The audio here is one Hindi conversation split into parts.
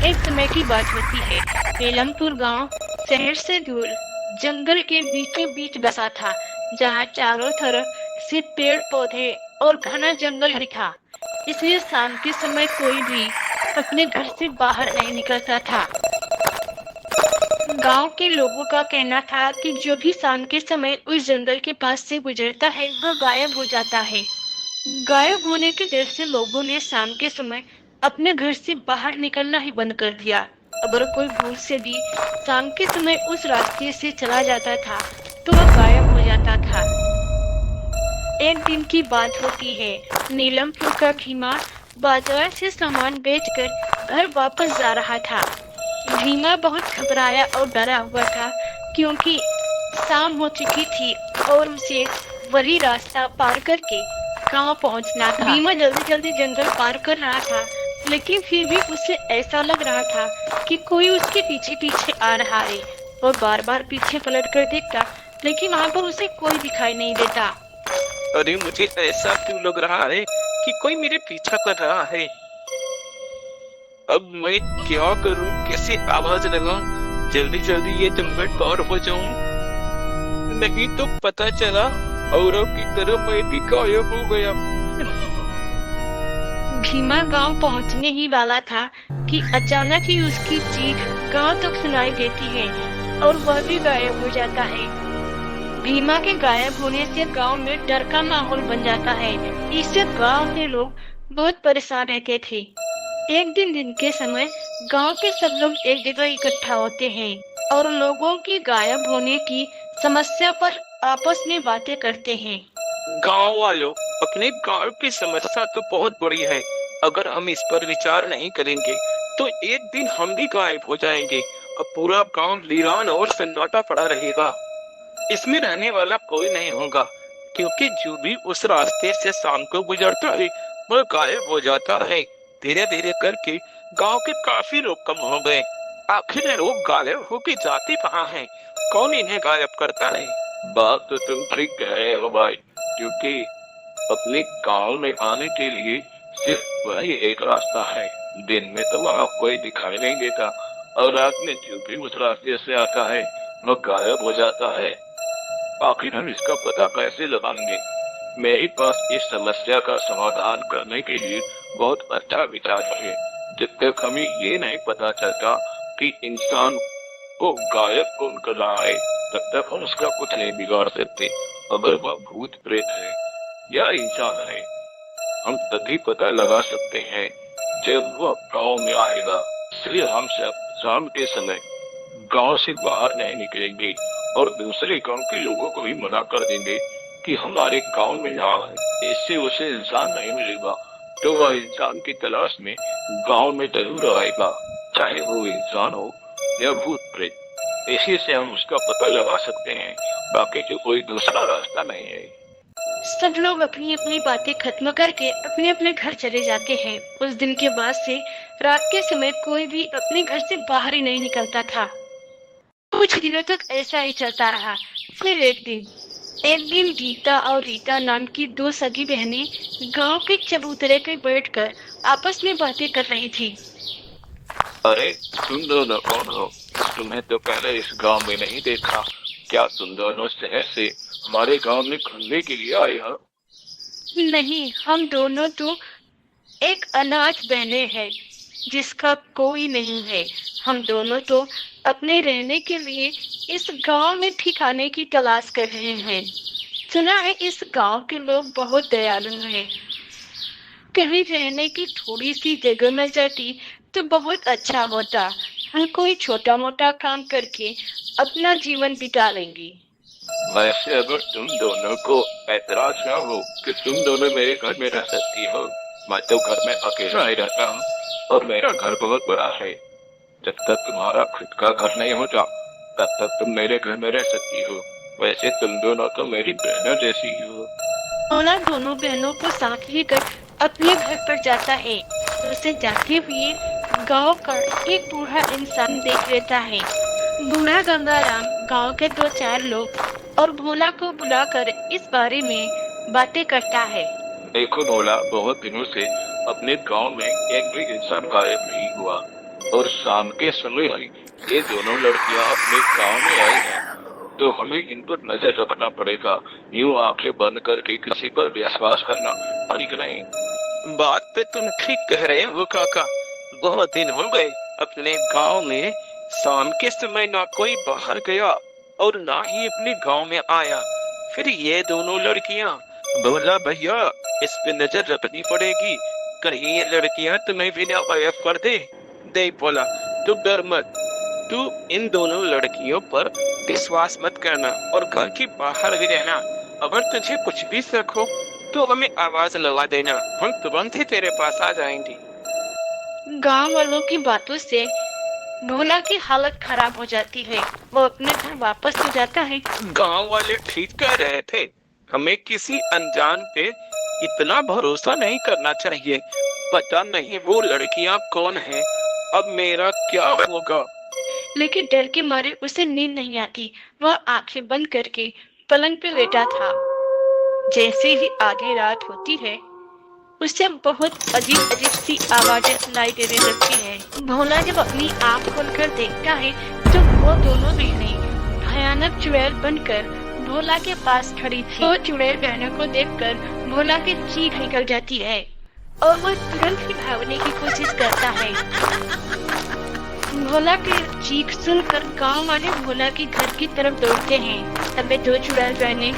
एक समय की बात होती है। नीलमपुर गांव शहर से दूर जंगल के बीचों बीच बसा था, जहां चारों तरफ सिर्फ पेड़ पौधे और घना जंगल ही था। इसलिए शाम के समय कोई भी अपने घर से बाहर नहीं निकलता था। गांव के लोगों का कहना था कि जो भी शाम के समय उस जंगल के पास से गुजरता है वह गायब हो जाता है। गायब होने के डर से लोगों ने शाम के समय अपने घर से बाहर निकलना ही बंद कर दिया। अगर कोई भूल से भी शाम के समय उस रास्ते से चला जाता था तो वह गायब हो जाता था। एक दिन की बात होती है। नीलमपुर का भीमा बाजार से सामान बेचकर घर वापस जा रहा था। भीमा बहुत घबराया और डरा हुआ था, क्योंकि शाम हो चुकी थी और उसे वही रास्ता पार करके गांव पहुंचना था। भीमा जल्दी जल्दी जंगल पार कर रहा था, लेकिन फिर भी उसे ऐसा लग रहा था कि कोई उसके पीछे पीछे आ रहा है। और बार बार पीछे पलट कर देखता, लेकिन वहां पर उसे कोई दिखाई नहीं देता। अरे मुझे ऐसा क्यों लग रहा है कि कोई मेरे पीछा कर रहा है। अब मैं क्या करूं, कैसे आवाज लगाऊं, जल्दी जल्दी ये जंगल पार हो जाऊं, नहीं तो पता चला औरों की तरह मैं भी गायब हो गया। भीमा गांव पहुंचने ही वाला था कि अचानक ही उसकी चीख गांव तक सुनाई देती है और वह भी गायब हो जाता है। भीमा के गायब होने से गांव में डर का माहौल बन जाता है। इससे गांव के लोग बहुत परेशान रहते थे। एक दिन के समय गांव के सब लोग एक जगह इकट्ठा होते हैं और लोगों की गायब होने की समस्या पर आपस में बातें करते हैं। गांव वालों, अपने गांव की समस्या तो बहुत बड़ी है। अगर हम इस पर विचार नहीं करेंगे तो एक दिन हम भी गायब हो जाएंगे। अब पूरा गांव वीरान और सन्नाटा पड़ा रहेगा। इसमें रहने वाला कोई नहीं होगा, क्योंकि जो भी उस रास्ते से शाम को गुजरता है वह गायब हो जाता है। धीरे धीरे करके गांव के काफी लोग कम हो गए। आखिर ये लोग गायब होके जाते कहाँ हैं? कौन इन्हें गायब करता है? बात तो तुम ठीक कह रहे हो भाई, क्योंकि अपने गांव में आने के लिए सिर्फ वही एक रास्ता है। दिन में तो वहाँ कोई दिखाई नहीं देता और रात में जो भी उस रास्ते से आता है वह गायब हो जाता है। आखिर हम इसका पता कैसे लगाएंगे? मेरे पास इस समस्या का समाधान करने के लिए बहुत अच्छा विचार है। जब तक हमें ये नहीं पता चलता कि इंसान को गायब कौन कर रहा है, तब तक हम उसका कुछ नहीं बिगाड़ सकते। अगर वह भूत प्रेत है या इंसान है, हम तभी पता लगा सकते हैं जब वह गांव में आएगा। इसलिए हम सब शाम के समय गांव से बाहर नहीं निकलेंगे और दूसरे गांव के लोगों को भी मना कर देंगे कि हमारे गांव में ना आए। इससे उसे इंसान नहीं मिलेगा तो वह इंसान की तलाश में गांव में जरूर आएगा, चाहे वो इंसान हो या भूत प्रेत। इसी से हम उसका पता लगा सकते हैं, बाकी तो कोई दूसरा रास्ता नहीं है। सब लोग अपनी अपनी बातें खत्म करके अपने अपने घर चले जाते हैं। उस दिन के बाद से रात के समय कोई भी अपने घर से बाहर ही नहीं निकलता था। कुछ दिनों तक ऐसा ही चलता रहा। फिर एक दिन गीता और रीता नाम की दो सगी बहनें गांव के चबूतरे पे बैठकर आपस में बातें कर रही थी। अरे तुम दोनों कौन हो? तुम्हें तो पहले इस गांव में नहीं देखा। क्या तुम दोनों शहर से हमारे गांव में घूमने के लिए आए हो? नहीं, हम दोनों तो एक अनाथ बहनें हैं जिसका कोई नहीं है। हम दोनों तो अपने रहने के लिए इस गांव में ठिकाने की तलाश कर रहे हैं। सुना है इस गांव के लोग बहुत दयालु हैं। कहीं रहने की थोड़ी सी जगह मिल जाती तो बहुत अच्छा होता। हम कोई छोटा मोटा काम करके अपना जीवन बिता लेंगे। वैसे अगर तुम दोनों को ऐतराज ना हो कि तुम दोनों मेरे घर में रह सकती हो, मैं तो घर में अकेला ही रहता हूँ और मेरा घर बहुत बड़ा है। जब तक तुम्हारा खुद का घर नहीं होता तब तक तुम मेरे घर में रह सकती हो। वैसे तुम दोनों तो मेरी बहनों जैसी ही हो। ओला दोनों बहनों को साथ लेकर अपने घर पर जाता है। उसे जाते हुए गांव का एक बूढ़ा इंसान देख लेता है। बूढ़ा गंगाराम गांव के दो चार लोग और भोला को बुलाकर इस बारे में बातें करता है। देखो भोला, बहुत दिनों से अपने गांव में एक भी इंसान गायब नहीं हुआ। और शाम के समय ये दोनों लड़कियां अपने गांव में आई हैं, तो हमें इन पर नजर रखना पड़ेगा। यूं आंखें बंद करके किसी पर विश्वास करना ठीक नहीं। बात पे तुम ठीक कह रहे हो काका। बहुत दिन हो गए अपने गांव में शाम के समय ना कोई बाहर गया और ना ही अपने गांव में आया। फिर ये दोनों लड़कियां, बोला भैया इस पे नजर रखनी पड़ेगी, कहीं ये लड़कियां तुम्हें भी ना गायब कर दे। दे बोला तू डर मत, तू इन दोनों लड़कियों पर विश्वास मत करना और घर के बाहर भी रहना। अगर तुझे कुछ भी शक हो तो हमें आवाज लगा देना, हम तुरंत ही तेरे पास आ जाएंगे। गांव वालों की बातों से भोला की हालत खराब हो जाती है। वो अपने घर वापस हो जाता है। गांव वाले ठीक कह रहे थे, हमें किसी अनजान पे इतना भरोसा नहीं करना चाहिए। पता नहीं वो लड़कियां कौन हैं, अब मेरा क्या होगा। लेकिन डर के मारे उसे नींद नहीं आती। वह आंखें बंद करके पलंग पे लेटा था। जैसे ही आधी रात होती है उसे बहुत अजीब अजीब सी आवाजें सुनाई देने लगती है। भोला जब अपनी आंख खोलकर देखता है तो वो दोनों बहनें भयानक चुड़ैल बनकर भोला के पास खड़ी थी। वो चुड़ैल बहनों को देखकर भोला की चीख निकल जाती है और वो तुरंत ही भागने की कोशिश करता है। भोला की चीख सुनकर गांव वाले भोला के घर की तरफ दौड़ते हैं। तब वे दो चुड़ैल बहनें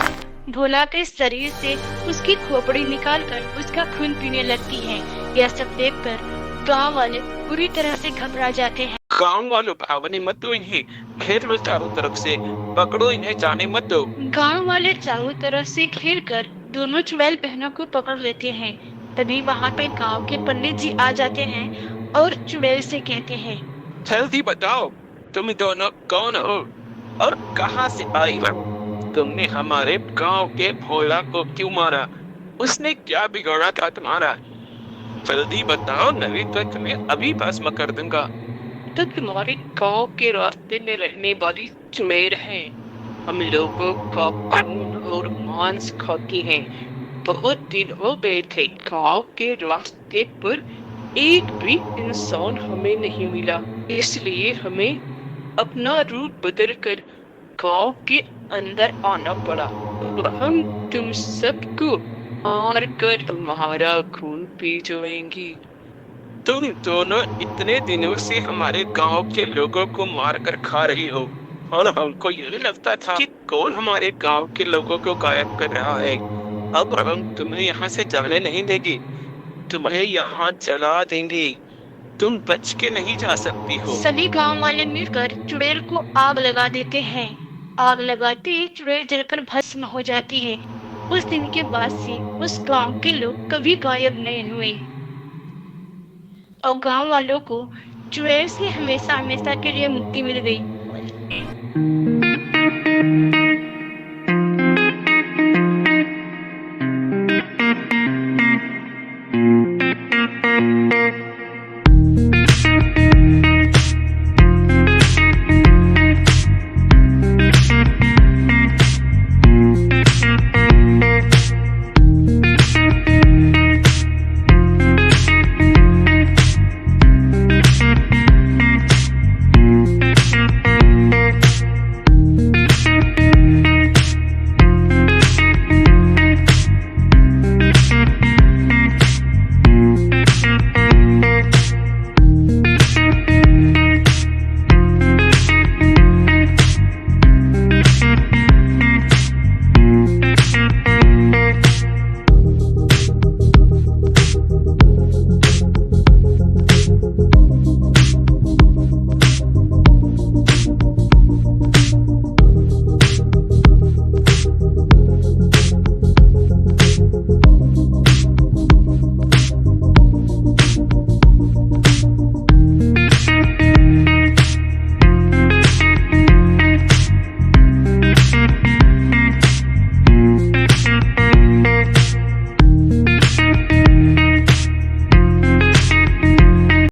भोला के शरीर से उसकी खोपड़ी निकालकर उसका खून पीने लगती हैं। यह सब देखकर गांव वाले पूरी तरह से घबरा जाते हैं। गांव वालों भागने मत दो, इन्हें घेर लो चारों तरफ से, पकड़ो इन्हें, जाने मत दो। गांव वाले चारों तरफ से घेर कर दोनों चुड़ैल बहनों को पकड़ लेते हैं। तभी वहाँ पे गांव के पंडित जी आ जाते हैं और चुड़ैल से कहते हैं, जल्दी बताओ तुम दोनों कौन हो और कहां से आई हो? तुमने हमारे गांव के भोला को क्यों मारा? उसने क्या बिगाड़ा था तुम्हारा? जल्दी बताओ नहीं तो तुम्हें अभी भस्म कर दूंगा। तो तुम्हारे गांव के रास्ते में रहने वाली चुड़ैल है, हम लोगों का खून और मांस खाती हैं। बहुत दिन हो गए थे गांव के रास्ते पर एक भी इंसान हमें नहीं मिला, इसलिए हमें अपना रूप बदल कर गांव के अंदर आना पड़ा और हम तुम सबको मार कर तुम्हारा खून पी जाएंगी। तुम दोनों इतने दिनों से हमारे गांव के लोगों को मार कर खा रही हो और हमको ये लगता था कि कौन हमारे गांव के लोगों को गायब कर रहा है। अब हम तुम्हें यहाँ से जाने नहीं देगी, तुम्हें यहाँ जला देंगे, तुम बच के नहीं जा सकती हो। सभी गांव वाले मिलकर चुड़ैल को आग लगा देते हैं। आग लगाते ही चुड़ैल जलकर भस्म हो जाती है। उस दिन के बाद से उस गांव के लोग कभी गायब नहीं हुए और गांव वालों को चुड़ैल से हमेशा हमेशा के लिए मुक्ति मिल गई।